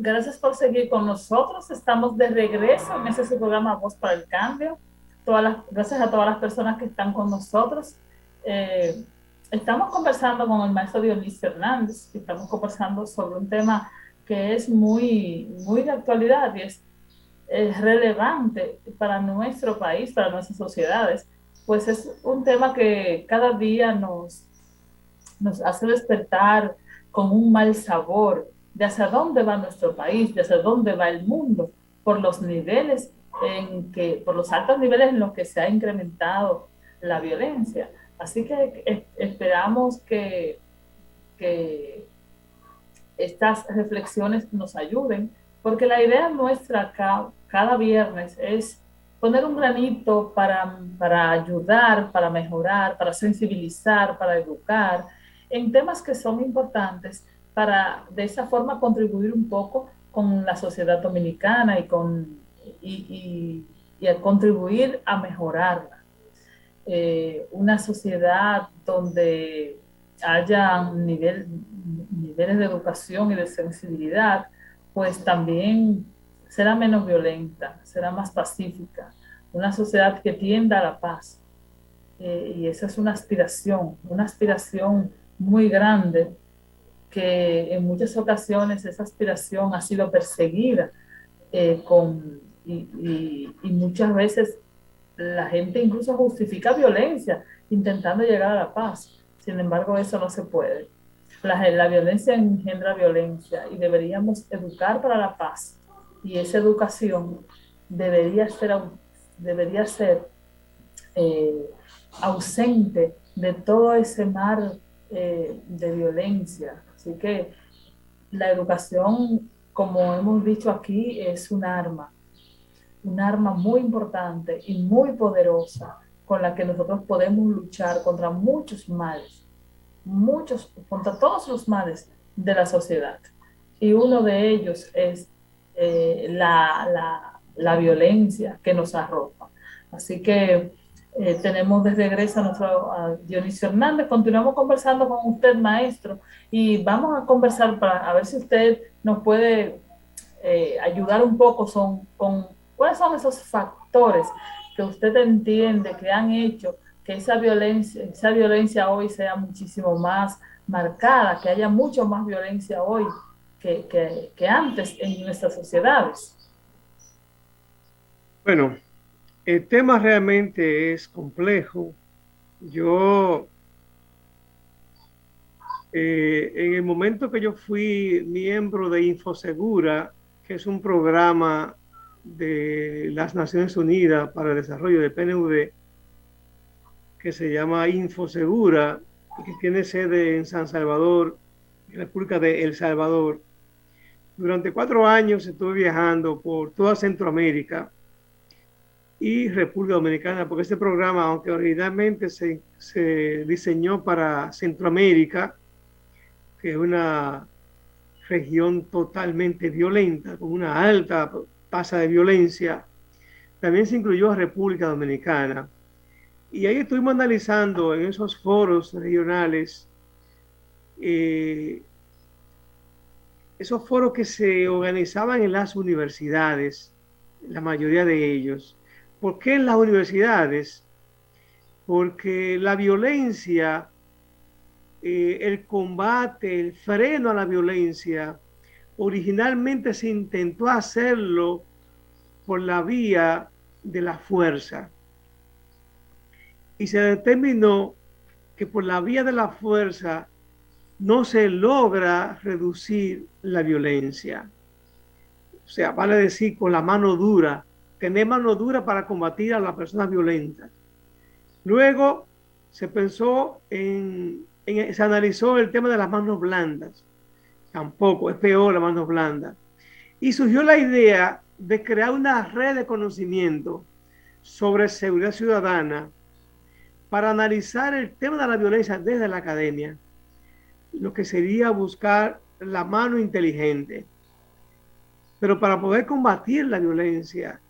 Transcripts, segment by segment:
Gracias por seguir con nosotros. Estamos de regreso en ese su programa Voz para el Cambio. Gracias a todas las personas que están con nosotros. Eh, Estamos conversando con el maestro Dionisio Hernández. Estamos conversando sobre un tema que es muy de actualidad y es relevante para nuestro país, para nuestras sociedades. Pues es un tema que cada día nos hace despertar con un mal sabor de hacia dónde va nuestro país, de hacia dónde va el mundo, por los niveles por los altos niveles en los que se ha incrementado la violencia. Así que esperamos que estas reflexiones nos ayuden, porque la idea nuestra cada viernes es poner un granito para ayudar, para mejorar, para sensibilizar, para educar en temas que son importantes para de esa forma contribuir un poco con la sociedad dominicana y a contribuir a mejorarla. Una sociedad donde haya niveles de educación y de sensibilidad, pues también será menos violenta, será más pacífica, una sociedad que tienda a la paz. Y esa es una aspiración muy grande que en muchas ocasiones esa aspiración ha sido perseguida y muchas veces la gente incluso justifica violencia intentando llegar a la paz. Sin embargo, eso no se puede. La violencia engendra violencia y deberíamos educar para la paz. Y esa educación debería ser, debería ser eh, ausente de todo ese mar de violencia. Así que la educación, como hemos dicho aquí, es un arma muy importante y muy poderosa con la que nosotros podemos luchar contra muchos males, contra todos los males de la sociedad. Y uno de ellos es la violencia que nos arropa. Así que tenemos de regreso a Dionisio Hernández. Continuamos conversando con usted, maestro, y vamos a conversar para a ver si usted nos puede ayudar un poco con cuáles son esos factores que usted entiende que han hecho que esa violencia hoy sea muchísimo más marcada, que haya mucho más violencia hoy que antes en nuestras sociedades. Bueno, el tema realmente es complejo. Yo, en el momento que yo fui miembro de Infosegura, que es un programa de las Naciones Unidas para el Desarrollo de PNUD, que se llama Infosegura y que tiene sede en San Salvador, República de El Salvador. Durante 4 años estuve viajando por toda Centroamérica y República Dominicana, porque este programa, aunque originalmente se diseñó para Centroamérica, que es una región totalmente violenta, con una alta tasa de violencia, también se incluyó a República Dominicana. Y ahí estuvimos analizando en esos foros regionales, eh, esos foros que se organizaban en las universidades, la mayoría de ellos. ¿Por qué en las universidades? Porque la violencia, el combate, el freno a la violencia, originalmente se intentó hacerlo por la vía de la fuerza y se determinó que por la vía de la fuerza no se logra reducir la violencia. O sea, vale decir, con la mano dura, tener mano dura para combatir a las personas violentas. Luego se pensó se analizó el tema de las manos blandas. Tampoco, es peor las manos blandas. Y surgió la idea de crear una red de conocimiento sobre seguridad ciudadana para analizar el tema de la violencia desde la academia, lo que sería buscar la mano inteligente. Pero para poder combatir la violencia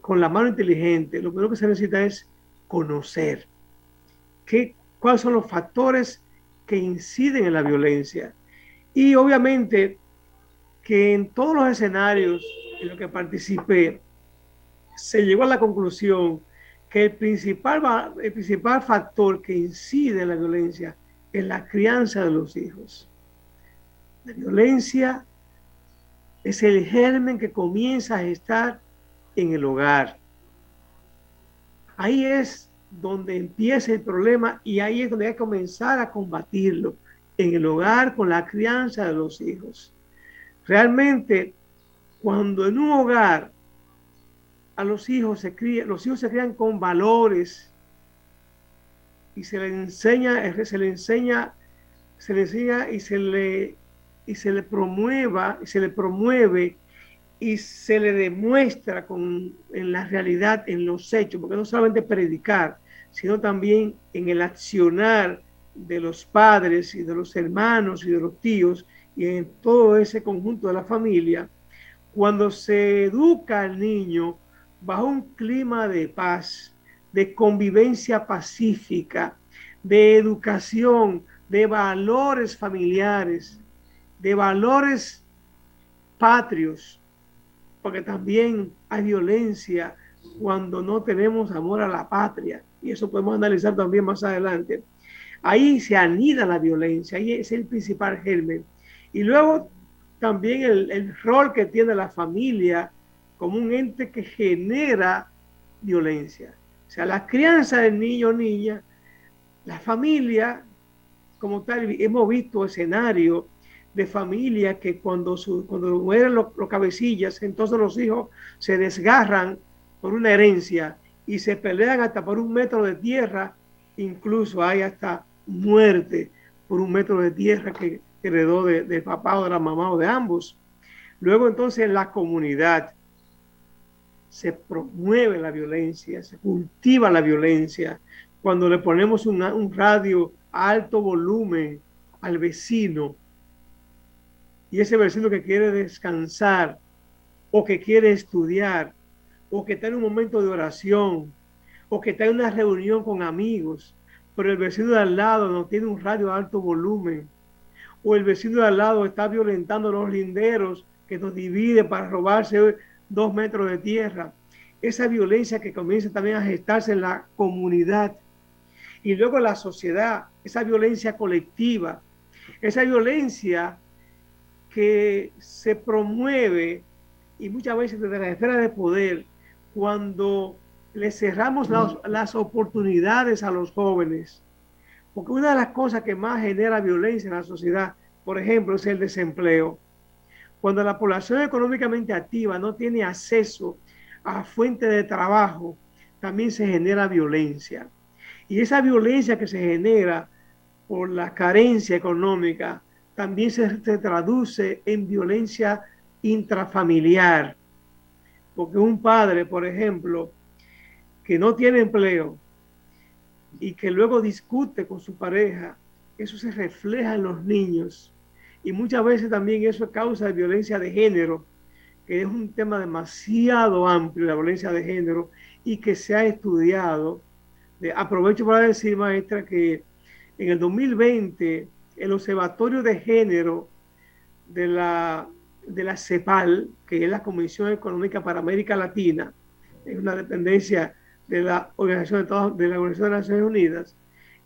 con la mano inteligente, lo primero que se necesita es conocer cuáles son los factores que inciden en la violencia. Y obviamente que en todos los escenarios en los que participé, se llegó a la conclusión que el principal factor que incide en la violencia es la crianza de los hijos. La violencia es el germen que comienza a gestar en el hogar. Ahí es donde empieza el problema y ahí es donde hay que comenzar a combatirlo, en el hogar con la crianza de los hijos. Realmente, cuando en un hogar a los hijos se crían con valores y se les enseña y se le promueve y se le demuestra en la realidad, en los hechos, porque no solamente predicar, sino también en el accionar de los padres y de los hermanos y de los tíos y en todo ese conjunto de la familia. Cuando se educa al niño bajo un clima de paz, de convivencia pacífica, de educación, de valores familiares, de valores patrios, porque también hay violencia cuando no tenemos amor a la patria, y eso podemos analizar también más adelante. Ahí se anida la violencia, ahí es el principal germen. Y luego también el rol que tiene la familia como un ente que genera violencia. O sea, la crianza del niño o niña, la familia como tal, hemos visto escenarios de familia que cuando mueren los cabecillas, entonces los hijos se desgarran por una herencia y se pelean hasta por 1 metro de tierra, incluso hay hasta muerte por 1 metro de tierra que heredó del papá o de la mamá o de ambos. Luego entonces en la comunidad se promueve la violencia, se cultiva la violencia. Cuando le ponemos un radio a alto volumen al vecino y ese vecino que quiere descansar o que quiere estudiar o que está en un momento de oración o que está en una reunión con amigos, pero el vecino de al lado no tiene un radio a alto volumen o el vecino de al lado está violentando los linderos que nos divide para robarse 2 metros de tierra. Esa violencia que comienza también a gestarse en la comunidad y luego en la sociedad, esa violencia colectiva, esa violencia que se promueve y muchas veces desde la esfera de poder cuando le cerramos las oportunidades a los jóvenes. Porque una de las cosas que más genera violencia en la sociedad, por ejemplo, es el desempleo. Cuando la población económicamente activa no tiene acceso a fuentes de trabajo, también se genera violencia. Y esa violencia que se genera por la carencia económica también se traduce en violencia intrafamiliar. Porque un padre, por ejemplo, que no tiene empleo y que luego discute con su pareja, eso se refleja en los niños. Y muchas veces también eso es causa de violencia de género, que es un tema demasiado amplio, la violencia de género, y que se ha estudiado. Aprovecho para decir, maestra, que en el 2020 el Observatorio de Género de la CEPAL, que es la Comisión Económica para América Latina, es una dependencia de la Organización de las Naciones Unidas,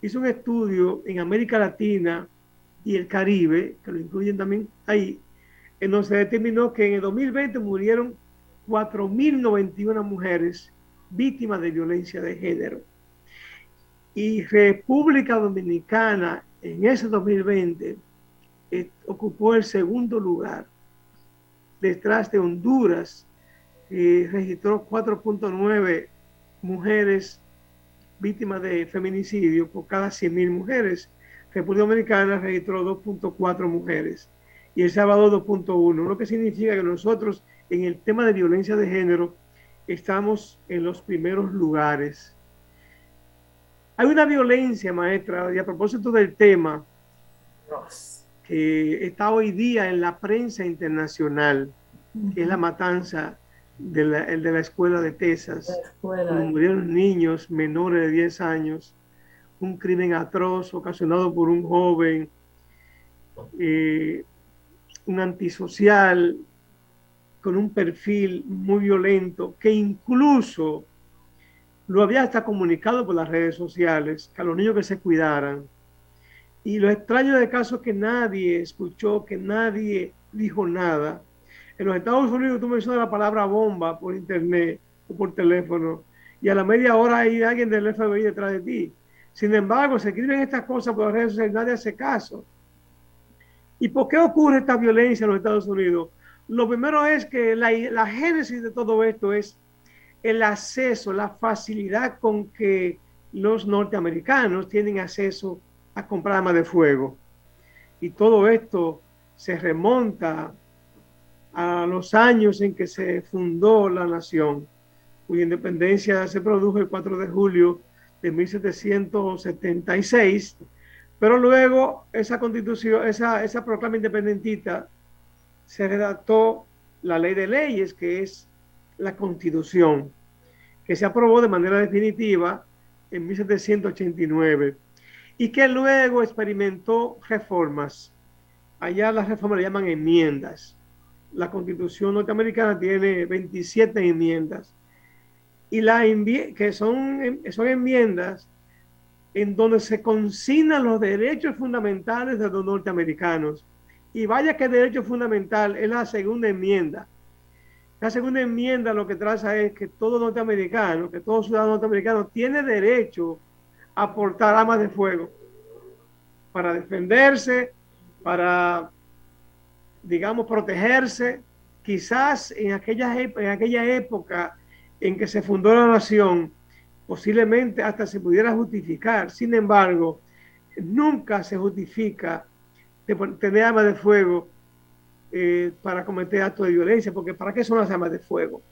hizo un estudio en América Latina y el Caribe, que lo incluyen también ahí, en donde se determinó que en el 2020 murieron 4.091 mujeres víctimas de violencia de género. Y República Dominicana en ese 2020 ocupó el segundo lugar, detrás de Honduras, que registró 4.9 mujeres víctimas de feminicidio por cada 100.000 mujeres. República Dominicana registró 2.4 mujeres y El Salvador 2.1, lo que significa que nosotros en el tema de violencia de género estamos en los primeros lugares. Hay una violencia, maestra, y a propósito del tema, que está hoy día en la prensa internacional, que es la matanza de la escuela de Texas, donde murieron niños menores de 10 años, un crimen atroz ocasionado por un joven, un antisocial con un perfil muy violento, que incluso lo había hasta comunicado por las redes sociales, que a los niños que se cuidaran. Y lo extraño del caso es que nadie escuchó, que nadie dijo nada. En los Estados Unidos tú mencionas la palabra bomba por internet o por teléfono y a la media hora hay alguien del FBI detrás de ti. Sin embargo, se escriben estas cosas por las redes sociales, nadie hace caso. ¿Y por qué ocurre esta violencia en los Estados Unidos? Lo primero es que la génesis de todo esto es el acceso, la facilidad con que los norteamericanos tienen acceso a comprar armas de fuego. Y todo esto se remonta a los años en que se fundó la nación, cuya independencia se produjo el 4 de julio de 1776, pero luego esa constitución, esa proclama independentista, se redactó la ley de leyes, que es la constitución, que se aprobó de manera definitiva en 1789 y que luego experimentó reformas. Allá las reformas le llaman enmiendas. La constitución norteamericana tiene 27 enmiendas y que son enmiendas en donde se consignan los derechos fundamentales de los norteamericanos. Y vaya que derecho fundamental es la segunda enmienda. La segunda enmienda lo que traza es que todo norteamericano, que todo ciudadano norteamericano tiene derecho a portar armas de fuego para defenderse, para, digamos, protegerse. Quizás en aquella época en que se fundó la nación, posiblemente hasta se pudiera justificar. Sin embargo, nunca se justifica tener armas de fuego para cometer actos de violencia, porque ¿para qué son las armas de fuego?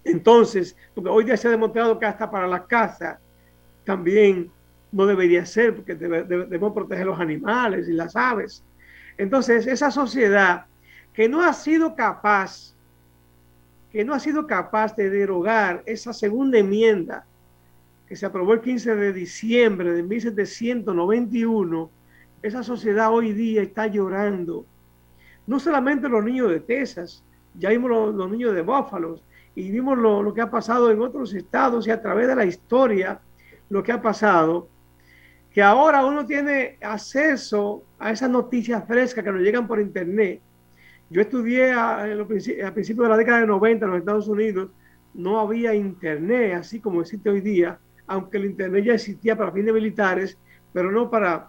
Entonces, porque hoy día se ha demostrado que hasta para la caza también no debería ser, porque debemos proteger los animales y las aves. Entonces, esa sociedad que no ha sido capaz de derogar esa segunda enmienda que se aprobó el 15 de diciembre de 1791, esa sociedad hoy día está llorando. No solamente los niños de Texas, ya vimos los niños de Buffalo y vimos lo que ha pasado en otros estados y a través de la historia lo que ha pasado, que ahora uno tiene acceso a esas noticias frescas que nos llegan por internet. Yo estudié a principios de la década de 90 en los Estados Unidos, no había internet así como existe hoy día, aunque el internet ya existía para fines militares, pero no para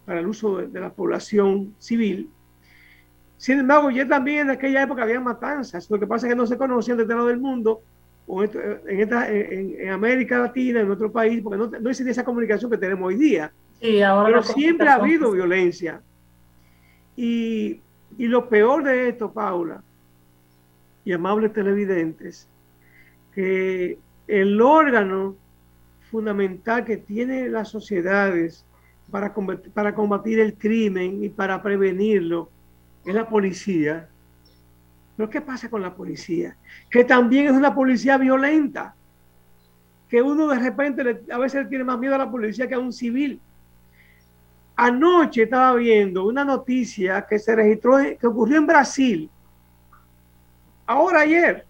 el uso de la población civil. Sin embargo, ya también en aquella época había matanzas. Lo que pasa es que no se conocían de este lado del mundo, o en América Latina, en otro país, porque no existe esa comunicación que tenemos hoy día. Sí, ahora pero siempre ha habido violencia. Y lo peor de esto, Paula, y amables televidentes, que el órgano fundamental que tienen las sociedades para combatir el crimen y para prevenirlo es la policía. Pero ¿qué pasa con la policía? Que también es una policía violenta, que uno de repente a veces tiene más miedo a la policía que a un civil. Anoche estaba viendo una noticia que se registró, que ocurrió en Brasil. Ahora ayer,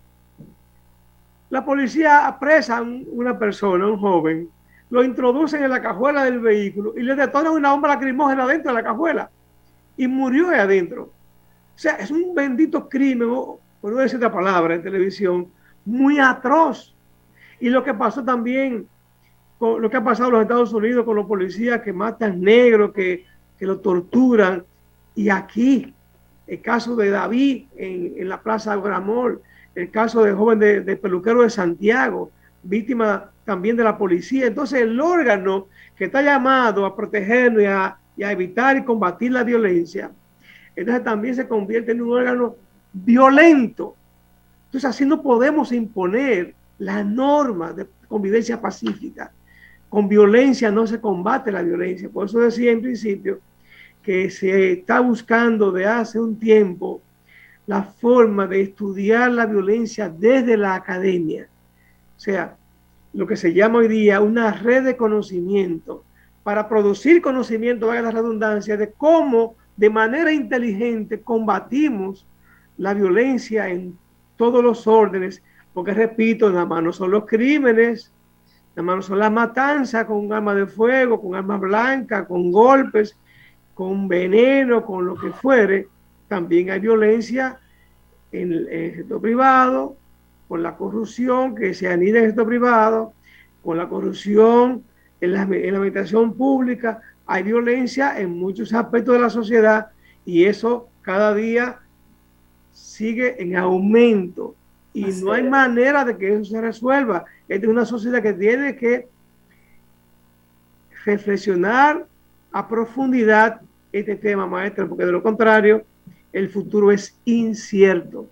la policía apresa a una persona, un joven, lo introducen en la cajuela del vehículo y le detonan una bomba lacrimógena dentro de la cajuela y murió ahí adentro. O sea, es un bendito crimen, por no decir otra palabra en televisión, muy atroz. Y lo que pasó también, con lo que ha pasado en los Estados Unidos con los policías que matan negros, que lo torturan. Y aquí, el caso de David en la Plaza Gramol, el caso del joven de peluquero de Santiago, víctima también de la policía. Entonces, el órgano que está llamado a protegernos y a evitar y combatir la violencia, entonces también se convierte en un órgano violento. Entonces así no podemos imponer la norma de convivencia pacífica. Con violencia no se combate la violencia. Por eso decía en principio que se está buscando de hace un tiempo la forma de estudiar la violencia desde la academia. O sea, lo que se llama hoy día una red de conocimiento para producir conocimiento, valga la redundancia, de cómo de manera inteligente combatimos la violencia en todos los órdenes, porque repito, nada más no son los crímenes, nada más no son las matanzas con un arma de fuego, con arma blanca, con golpes, con veneno, con lo que fuere. También hay violencia en el sector privado, con la corrupción que se anida en el sector privado, con la corrupción en la administración pública. Hay violencia en muchos aspectos de la sociedad y eso cada día sigue en aumento y no hay manera de que eso se resuelva. Esta es una sociedad que tiene que reflexionar a profundidad este tema, maestra, porque de lo contrario el futuro es incierto.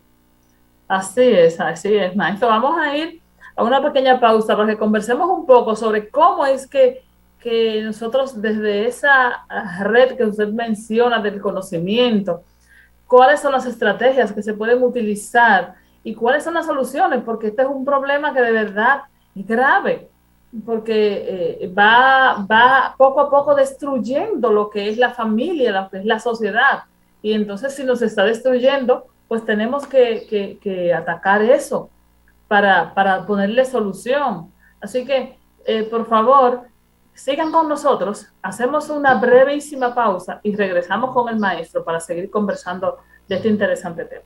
Así es, maestro. Vamos a ir a una pequeña pausa para que conversemos un poco sobre cómo es que nosotros desde esa red que usted menciona del conocimiento, cuáles son las estrategias que se pueden utilizar y cuáles son las soluciones, porque este es un problema que de verdad es grave, porque va poco a poco destruyendo lo que es la familia, lo que es la sociedad. Y entonces si nos está destruyendo, pues tenemos que atacar eso para ponerle solución. Así que, por favor, sigan con nosotros, hacemos una brevísima pausa y regresamos con el maestro para seguir conversando de este interesante tema.